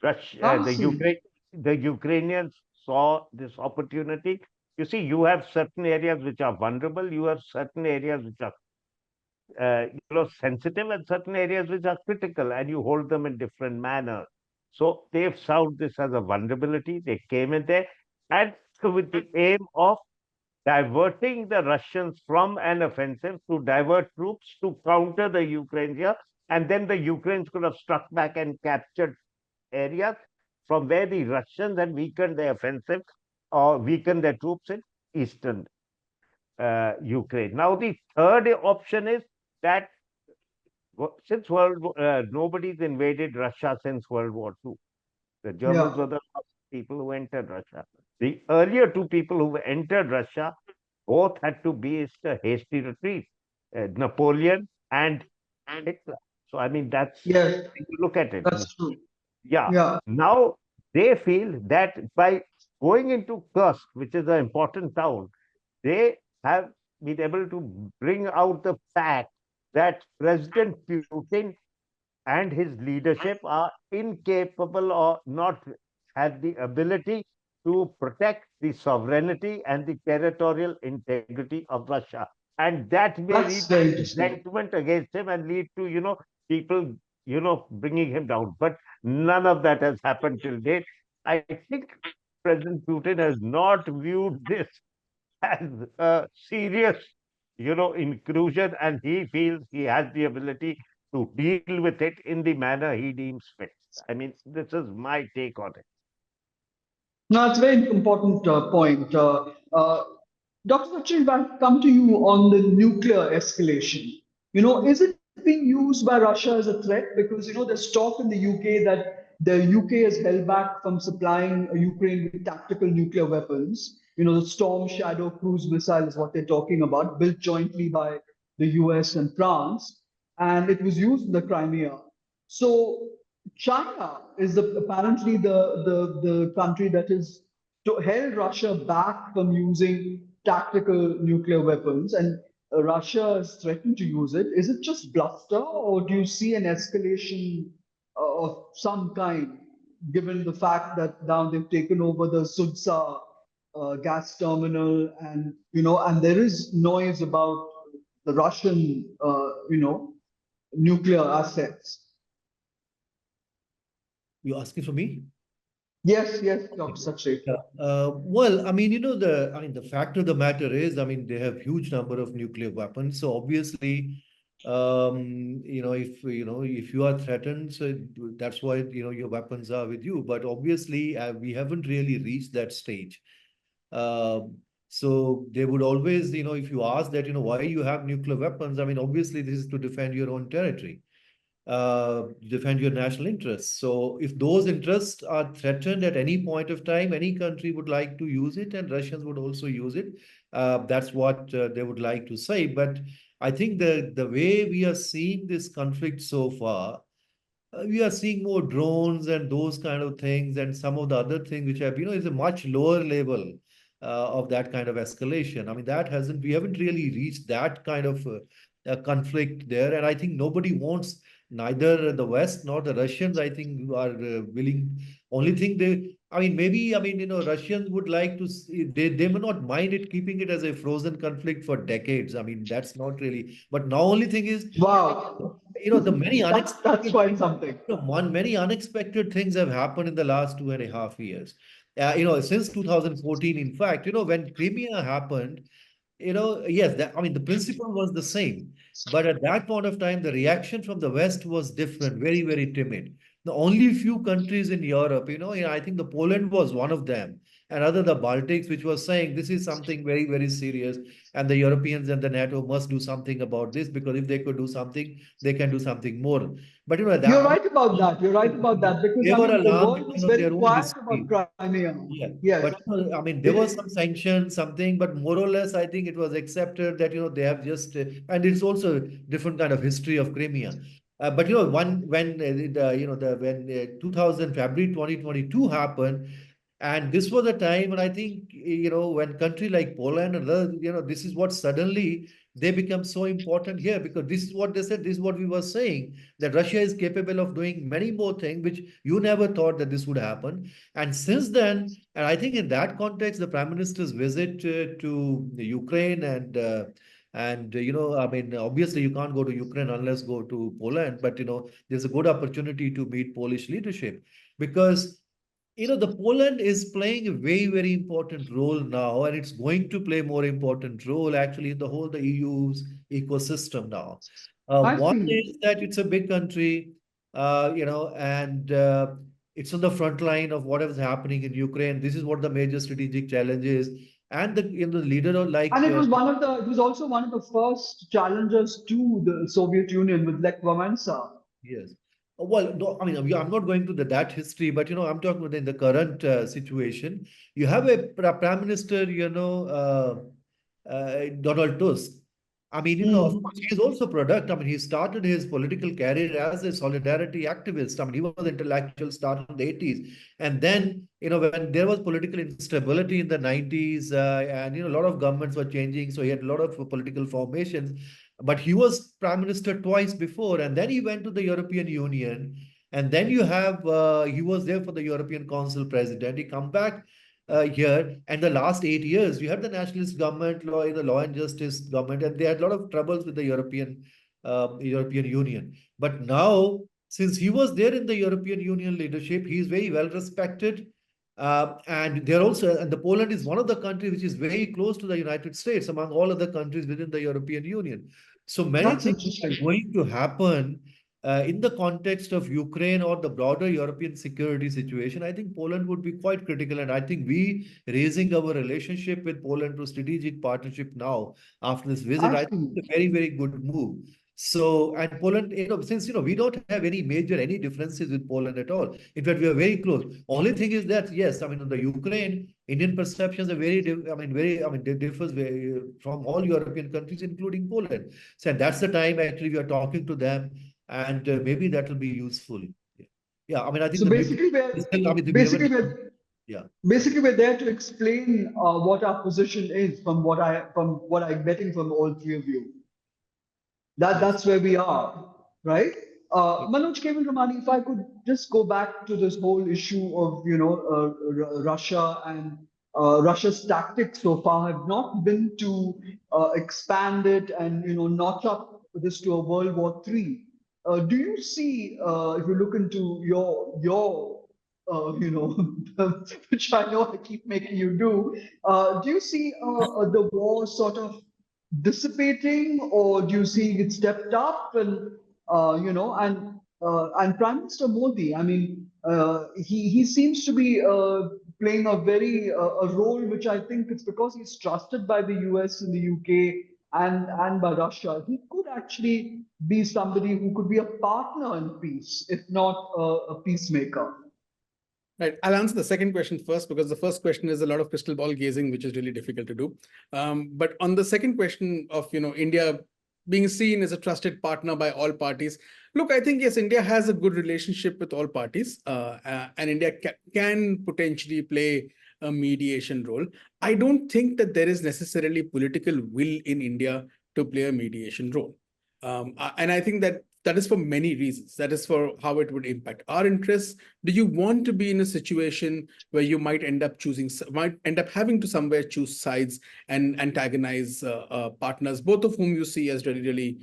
The Ukrainians saw this opportunity. You see, you have certain areas which are vulnerable. You have certain areas which are sensitive, and certain areas which are critical, and you hold them in different manner. So they've saw this as a vulnerability. They came in there, and with the aim of diverting the Russians from an offensive, to divert troops to counter the Ukrainians, and then the Ukrainians could have struck back and captured areas from where the Russians had weakened their offensive or weakened their troops in eastern Ukraine. Now, the third option is that since nobody's invaded Russia since World War II. The Germans were the last people who entered Russia. The earlier two people who entered Russia both had to be a hasty retreat, Napoleon and Hitler. So, I mean, that's, you look at it. That's true. Yeah. Now, they feel that by going into Kursk, which is an important town, they have been able to bring out the fact that President Putin and his leadership are incapable or not have the ability to protect the sovereignty and the territorial integrity of Russia. And that may lead to resentment against him and lead to, people, bringing him down. But none of that has happened till date. I think President Putin has not viewed this as a serious, inclusion, and he feels he has the ability to deal with it in the manner he deems fit. I mean, this is my take on it. No, it's a very important point. Dr. Sachin, if I come to you on the nuclear escalation, is it being used by Russia as a threat? Because, there's talk in the UK that the UK has held back from supplying Ukraine with tactical nuclear weapons. The Storm Shadow cruise missile is what they're talking about, built jointly by the US and France. and it was used in the Crimea. So China is apparently the country that has held Russia back from using tactical nuclear weapons, and Russia has threatened to use it. Is it just bluster, or do you see an escalation of some kind, given the fact that now they've taken over the Sudsa gas terminal, and and there is noise about the Russian, nuclear assets. You're asking for me? Yes, yes, Dr. Sachet. Well, I mean, the fact of the matter is, I mean, they have huge number of nuclear weapons. So obviously, if you are threatened, so that's why, your weapons are with you. But obviously, we haven't really reached that stage. So they would always, if you ask that, why you have nuclear weapons, I mean, obviously this is to defend your own territory, defend your national interests. So if those interests are threatened at any point of time, any country would like to use it, and Russians would also use it. That's what they would like to say. But I think the way we are seeing this conflict so far, we are seeing more drones and those kind of things, and some of the other things which have, is a much lower level of that kind of escalation. I mean, we haven't really reached that kind of conflict there. And I think nobody wants, neither the West nor the Russians, I think, are willing. Only thing Russians would like to see, they may not mind it, keeping it as a frozen conflict for decades. I mean, that's not really, but now only thing is, Wow. the many That's unexpected quite things, something. many unexpected things have happened in the last 2.5 years. Since 2014, in fact, when Crimea happened, yes, the principle was the same. But at that point of time, the reaction from the West was different, very, very timid. The only few countries in Europe, I think the Poland was one of them, and other the Baltics, which was saying this is something very, very serious, and the Europeans and the NATO must do something about this, because if they could do something, they can do something more. But at You're that right about that. You're right about that, because they I were mean the alarmed world with, was very their own quiet history. about Crimea. Yeah, Yes. but there was some sanctions, something, but more or less, I think it was accepted that they have just, and it's also a different kind of history of Crimea. But when 2000 February 2022 happened, and this was a time when I think when country like Poland and other, this is what suddenly they become so important here, because this is what they said, this is what we were saying, that Russia is capable of doing many more things which you never thought that this would happen. And since then, and I think in that context, the Prime Minister's visit to Ukraine obviously you can't go to Ukraine unless go to Poland, but there's a good opportunity to meet Polish leadership, because the Poland is playing a very, very important role now, and it's going to play more important role actually in the whole the EU's ecosystem now. I One see. is that it's a big country, and it's on the front line of whatever's happening in Ukraine. This is what the major strategic challenge is, and the leader of And it was also one of the first challengers to the Soviet Union with Lech Wałęsa. yes. Well, no, I'm not going to that history, but I'm talking about in the current situation. You have a Prime Minister, Donald Tusk. Of course, he's also product. He started his political career as a solidarity activist. He was an intellectual start in the 80s. And then, when there was political instability in the 90s, and, a lot of governments were changing, so he had a lot of political formations. But he was prime minister twice before, and then he went to the European Union. And then you have, he was there for the European Council president. He come back here, and the last 8 years, you had the nationalist government, the law and justice government, and they had a lot of troubles with the European Union. But now, since he was there in the European Union leadership, he is very well respected. And the Poland is one of the countries which is very close to the United States among all other countries within the European Union. So many That's things interesting. are going to happen in the context of Ukraine or the broader European security situation. I think Poland would be quite critical. And I think we raising our relationship with Poland to strategic partnership now after this visit, I think it's a very, very good move. So, and Poland, since, we don't have any differences with Poland at all. In fact, we are very close. Only thing is that, yes, I mean, the Ukraine, Indian perceptions are they differs from all European countries, including Poland. So that's the time actually we are talking to them, and maybe that will be useful. Yeah, I mean, I think So basically, we haven't, yeah. basically we're there to explain what our position is from what I'm getting from all three of you. That's where we are, right? Manoj Kevin Ramani, if I could just go back to this whole issue of Russia and Russia's tactics so far have not been to expand it and notch up this to a World War III. Do you see, if you look into your which I know I keep making you do you see the war sort of dissipating, or do you see it stepped up? And and Prime Minister Modi, I mean, he seems to be playing a role which I think it's because he's trusted by the US and the UK and by Russia. He could actually be somebody who could be a partner in peace, if not a peacemaker. Right. I'll answer the second question first, because the first question is a lot of crystal ball gazing, which is really difficult to do. But on the second question of, India being seen as a trusted partner by all parties, look, I think, yes, India has a good relationship with all parties, and India can potentially play a mediation role. I don't think that there is necessarily political will in India to play a mediation role. And I think that is for many reasons. That is for how it would impact our interests. Do you want to be in a situation where you might end up having to somewhere choose sides and antagonize partners, both of whom you see as really, really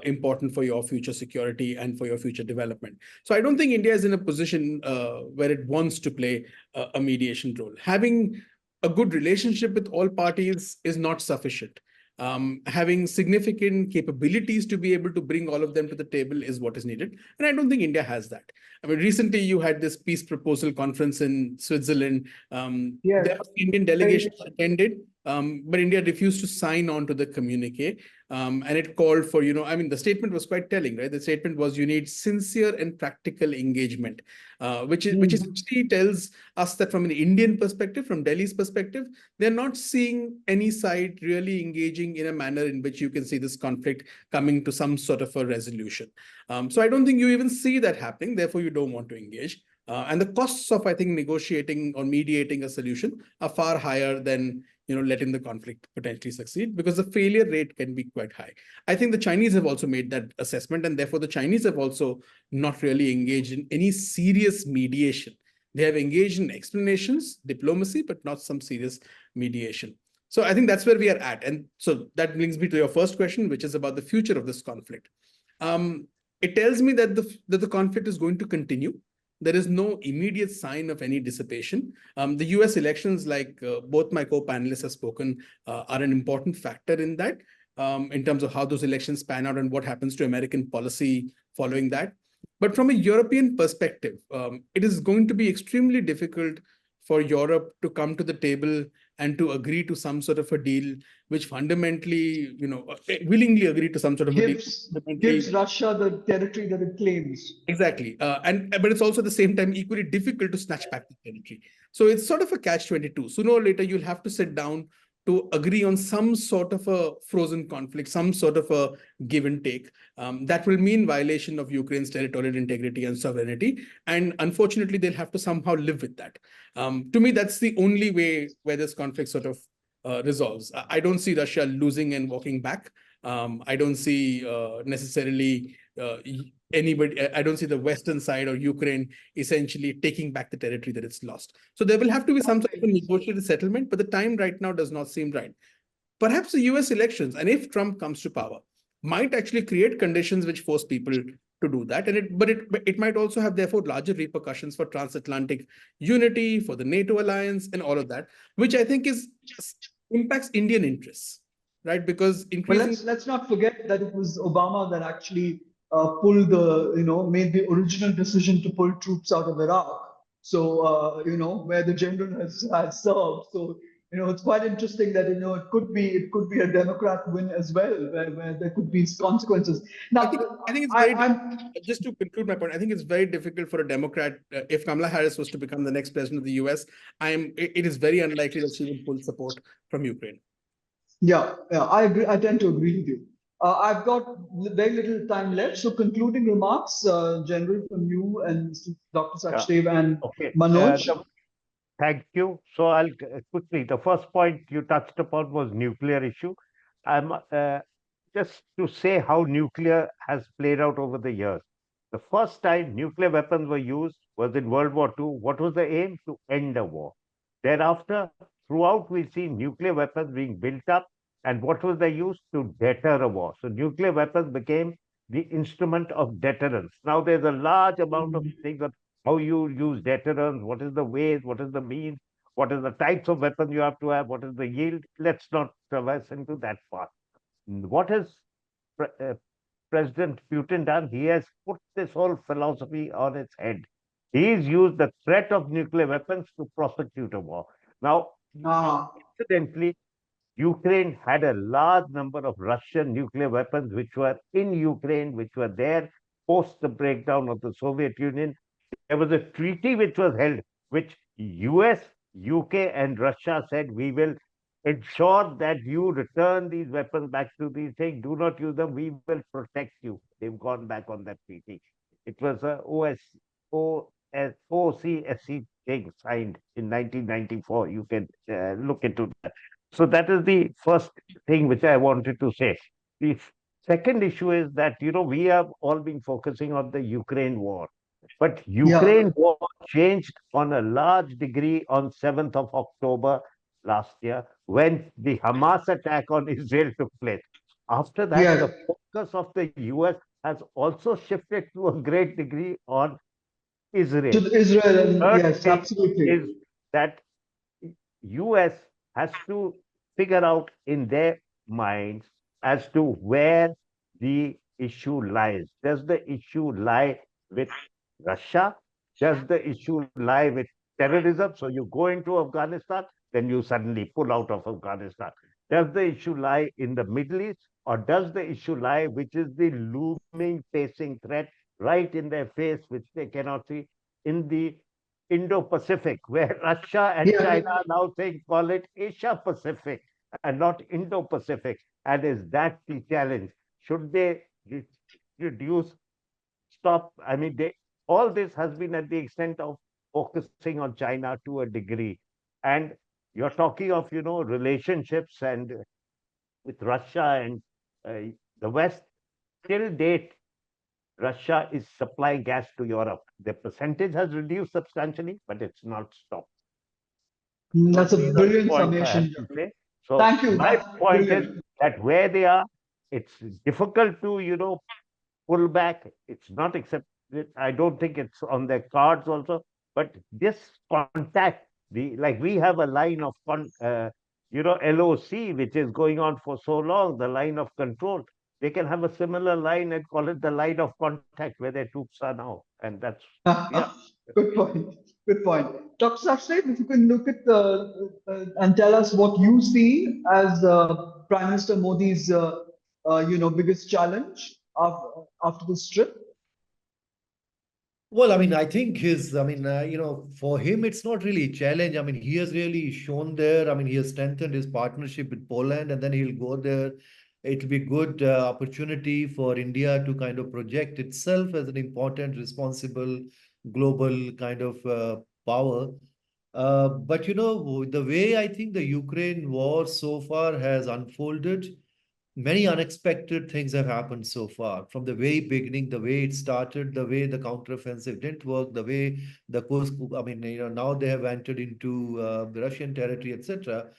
important for your future security and for your future development? So I don't think India is in a position where it wants to play a mediation role. Having a good relationship with all parties is not sufficient. Having significant capabilities to be able to bring all of them to the table is what is needed. And I don't think India has that. I mean, recently you had this peace proposal conference in Switzerland. Yes. There was Indian delegation attended, but India refused to sign on to the communique. And it called for, the statement was quite telling, right? The statement was, you need sincere and practical engagement, which essentially tells us that from an Indian perspective, from Delhi's perspective, they're not seeing any side really engaging in a manner in which you can see this conflict coming to some sort of a resolution. So I don't think you even see that happening. Therefore, you don't want to engage. And the costs of, I think, negotiating or mediating a solution are far higher than letting the conflict potentially succeed, because the failure rate can be quite high. I think the Chinese have also made that assessment, and therefore the Chinese have also not really engaged in any serious mediation. They have engaged in explanations, diplomacy, but not some serious mediation. So I think that's where we are at. And so that brings me to your first question, which is about the future of this conflict. It tells me that the conflict is going to continue. There is no immediate sign of any dissipation. The US elections, like both my co-panelists have spoken, are an important factor in that, in terms of how those elections pan out and what happens to American policy following that. But from a European perspective, it is going to be extremely difficult for Europe to come to the table and to agree to some sort of a deal, which fundamentally, willingly agree to some sort of a deal. Gives Russia the territory that it claims. Exactly. But it's also at the same time equally difficult to snatch back the territory. So it's sort of a catch-22. Sooner or later, you'll have to sit down to agree on some sort of a frozen conflict, some sort of a give and take. That will mean violation of Ukraine's territorial integrity and sovereignty. And unfortunately, they'll have to somehow live with that. To me, that's the only way where this conflict sort of resolves. I don't see Russia losing and walking back. I don't see necessarily anybody. I don't see the Western side or Ukraine essentially taking back the territory that it's lost. So there will have to be some sort of a negotiated settlement, but the time right now does not seem right. Perhaps the US elections, and if Trump comes to power, might actually create conditions which force people to do that. But it might also have, therefore, larger repercussions for transatlantic unity, for the NATO alliance, and all of that, which I think impacts Indian interests. Right, because let's not forget that it was Obama that actually made the original decision to pull troops out of Iraq. So where the general has served. So it's quite interesting that it could be a Democrat win as well, where there could be consequences. Now, I think it's I'm just to conclude my point, I think it's very difficult for a Democrat, if Kamala Harris was to become the next president of the US, it is very unlikely that she will pull support from Ukraine. Yeah, I agree. I tend to agree with you. I've got very little time left. So concluding remarks, General, from you and Dr. Sachdev and Okay. Manoj. Thank you. So I'll quickly, the first point you touched upon was nuclear issue. I'm just to say how nuclear has played out over the years. The first time nuclear weapons were used was in World War II. What was the aim? To end a war. Thereafter, throughout, we see nuclear weapons being built up. And what was the use? To deter a war. So nuclear weapons became the instrument of deterrence. Now there's a large amount of things on how you use deterrence, what is the ways, what is the means, what is the types of weapons you have to have, what is the yield. Let's not traverse into that part. What has President Putin done? He has put this whole philosophy on its head. He's used the threat of nuclear weapons to prosecute a war. Now, incidentally, Ukraine had a large number of Russian nuclear weapons which were in Ukraine, which were there post the breakdown of the Soviet Union. There was a treaty which was held, which US, UK, and Russia said, we will ensure that you return these weapons back to these things. Do not use them. We will protect you. They've gone back on that treaty. It was a OCSC thing signed in 1994. You can look into that. So that is the first thing which I wanted to say. The second issue is that, we have all been focusing on the Ukraine war. But Ukraine war changed on a large degree on 7th of October last year when the Hamas attack on Israel took place. After that, the focus of the US has also shifted to a great degree on Israel. To Israel, and yes, absolutely. Is that US has to figure out in their minds as to where the issue lies. Does the issue lie with Russia? Does the issue lie with terrorism? So you go into Afghanistan, then you suddenly pull out of Afghanistan. Does the issue lie in the Middle East, or does the issue lie, which is the looming facing threat right in their face, which they cannot see, in the Indo-Pacific, where Russia and China now call it Asia-Pacific and not Indo-Pacific? And is that the challenge? Should they stop? I mean, all this has been at the extent of focusing on China to a degree. And you're talking of, relationships and with Russia and the West. Till date, Russia is supplying gas to Europe. The percentage has reduced substantially, but it's not stopped. That's a brilliant summation. So thank you. My point is that where they are, it's difficult to, pull back. It's not accepted. I don't think it's on their cards also. But this contact, like we have a line of LOC, which is going on for so long, the line of control. They can have a similar line and call it the line of contact where their troops are now. And that's, Good point. Good point. Dr. Sachdev, if you can look at and tell us what you see as Prime Minister Modi's, biggest challenge after this trip. Well, I mean, I think for him, it's not really a challenge. I mean, he has really shown there. I mean, he has strengthened his partnership with Poland, and then he'll go there. It'll be good opportunity for India to kind of project itself as an important, responsible, global kind of power. But, the way I think the Ukraine war so far has unfolded, many unexpected things have happened so far. From the very beginning, the way it started, the way the counteroffensive didn't work, the way the Kursk, now they have entered into the Russian territory, etc.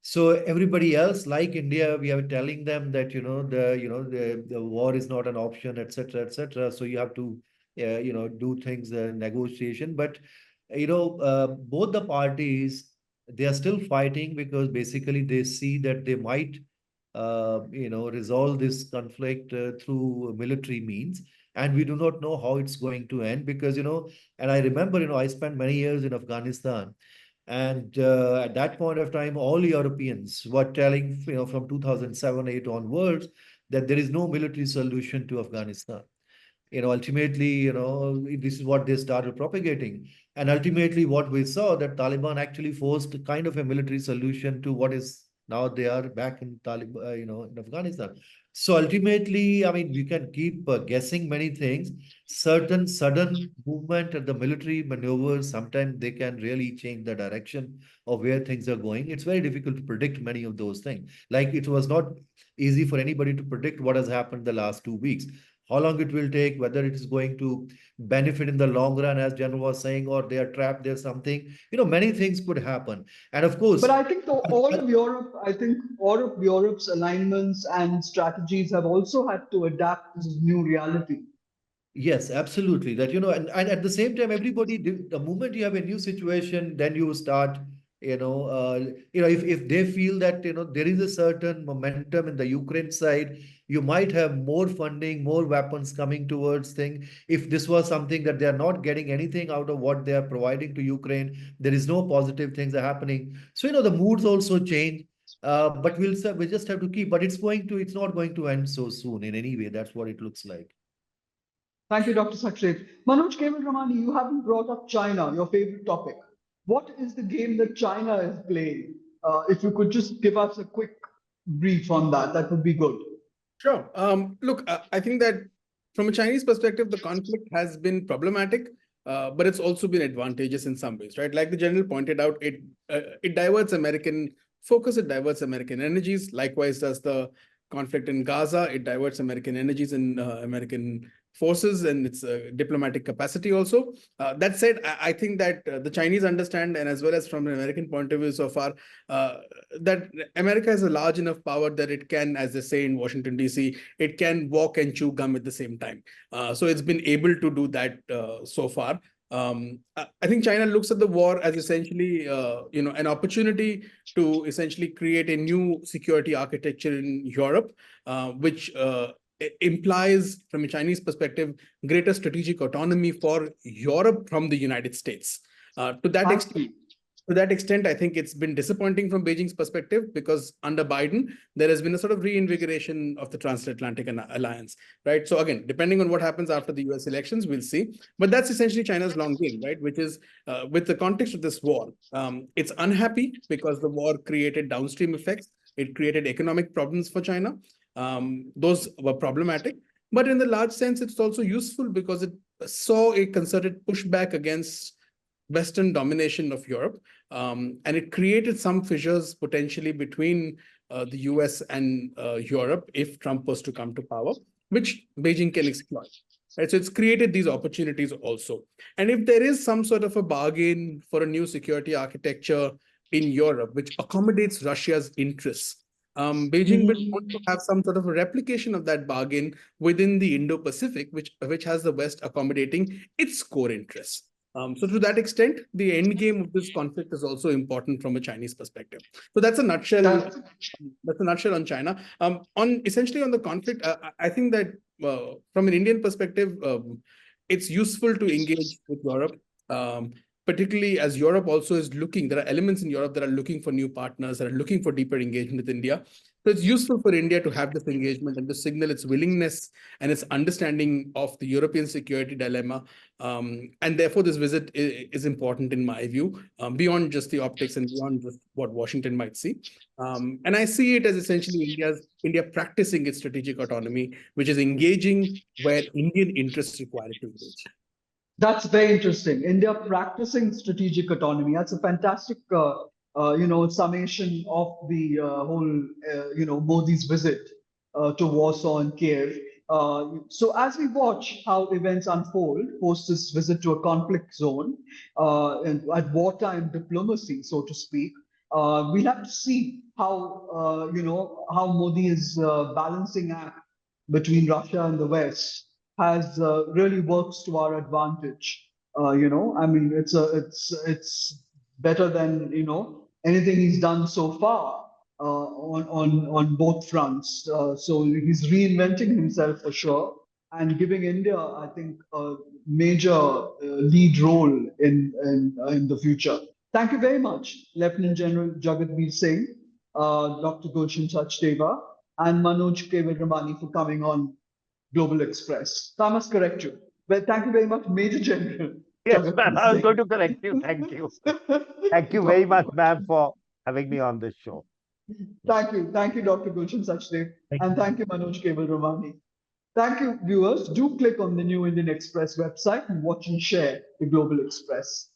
So everybody else, like India, we are telling them that the war is not an option, etc., etc. So you have to do things negotiation. But both the parties, they are still fighting because basically they see that they might resolve this conflict through military means. And we do not know how it's going to end because, and I remember, I spent many years in Afghanistan. And at that point of time, all Europeans were telling, from 2007-8 onwards, that there is no military solution to Afghanistan. Ultimately, this is what they started propagating. And ultimately, what we saw that Taliban actually forced kind of a military solution to what is now they are back in Taliban, in Afghanistan. So ultimately, I mean, we can keep guessing many things. Certain sudden movement and the military maneuvers, sometimes they can really change the direction of where things are going. It's very difficult to predict many of those things. Like it was not easy for anybody to predict what has happened the last 2 weeks, how long it will take, whether it is going to benefit in the long run, as General was saying, or they are trapped, there's something, many things could happen. And of course, But I think all of Europe's alignments and strategies have also had to adapt to this new reality. yes, absolutely. That, and at the same time, everybody, the moment you have a new situation, then you start, if they feel that, there is a certain momentum in the Ukraine side, you might have more funding, more weapons coming towards thing. If this was something that they are not getting anything out of what they are providing to Ukraine, there is no positive things are happening. So, the moods also change. But we just have to keep, but it's not going to end so soon in any way. That's what it looks like. Thank you, Dr. Sakshet. Manoj Keval Ramani, you haven't brought up China, your favorite topic. What is the game that China is playing? If you could just give us a quick brief on that, that would be good. Sure. Look, I think that from a Chinese perspective, the conflict has been problematic, but it's also been advantageous in some ways, right? Like the general pointed out, it diverts American focus, it diverts American energies. Likewise, does the conflict in Gaza. It diverts American energies and American forces and its diplomatic capacity also. That said, I think that the Chinese understand, and as well as from an American point of view so far, that America has a large enough power that it can, as they say in Washington, D.C., it can walk and chew gum at the same time. So it's been able to do that so far. I think China looks at the war as essentially, an opportunity to essentially create a new security architecture in Europe, which implies, from a Chinese perspective, greater strategic autonomy for Europe from the United States. To that extent, I think it's been disappointing from Beijing's perspective, because under Biden, there has been a sort of reinvigoration of the transatlantic alliance, right? So again, depending on what happens after the US elections, we'll see. But that's essentially China's long game, right? Which is, with the context of this war, it's unhappy because the war created downstream effects. It created economic problems for China. Those were problematic. But in the large sense, it's also useful because it saw a concerted pushback against Western domination of Europe, and it created some fissures potentially between the US and Europe if Trump was to come to power, which Beijing can exploit. Right? So it's created these opportunities also. And if there is some sort of a bargain for a new security architecture in Europe, which accommodates Russia's interests, Beijing will want to have some sort of a replication of that bargain within the Indo-Pacific, which has the West accommodating its core interests. So to that extent, the end game of this conflict is also important from a Chinese perspective. So that's a nutshell. That's a nutshell on China. Essentially on the conflict, I think that from an Indian perspective, it's useful to engage with Europe, particularly as Europe also is looking. There are elements in Europe that are looking for new partners, that are looking for deeper engagement with India. So it's useful for India to have this engagement and to signal its willingness and its understanding of the European security dilemma. And therefore, this visit is important in my view, beyond just the optics and beyond just what Washington might see. And I see it as essentially India practicing its strategic autonomy, which is engaging where Indian interests require it to engage. That's very interesting. India practicing strategic autonomy. That's a fantastic, summation of the whole, Modi's visit to Warsaw and Kyiv. So as we watch how events unfold post this visit to a conflict zone and at wartime diplomacy, so to speak, we have to see how, how Modi is balancing act between Russia and the West has really works to our advantage. I mean, it's better than anything he's done so far on both fronts. So he's reinventing himself for sure and giving India, I think, a major lead role in the future. Thank you very much, Lieutenant General Jagat Singh, Dr. Gulshan Sachdeva, and Manoj Ramani for coming on Global Express. So I must correct you. Well, thank you very much, Major General. Yes, Jagat ma'am, I was Singh. going to correct you. Thank you. Thank you very much, ma'am, for having me on this show. Thank you. Thank you, Dr. Gulshan Sachdev. And thank you, Manoj Ramani. Thank you, viewers. Do click on the New Indian Express website and watch and share the Global Express.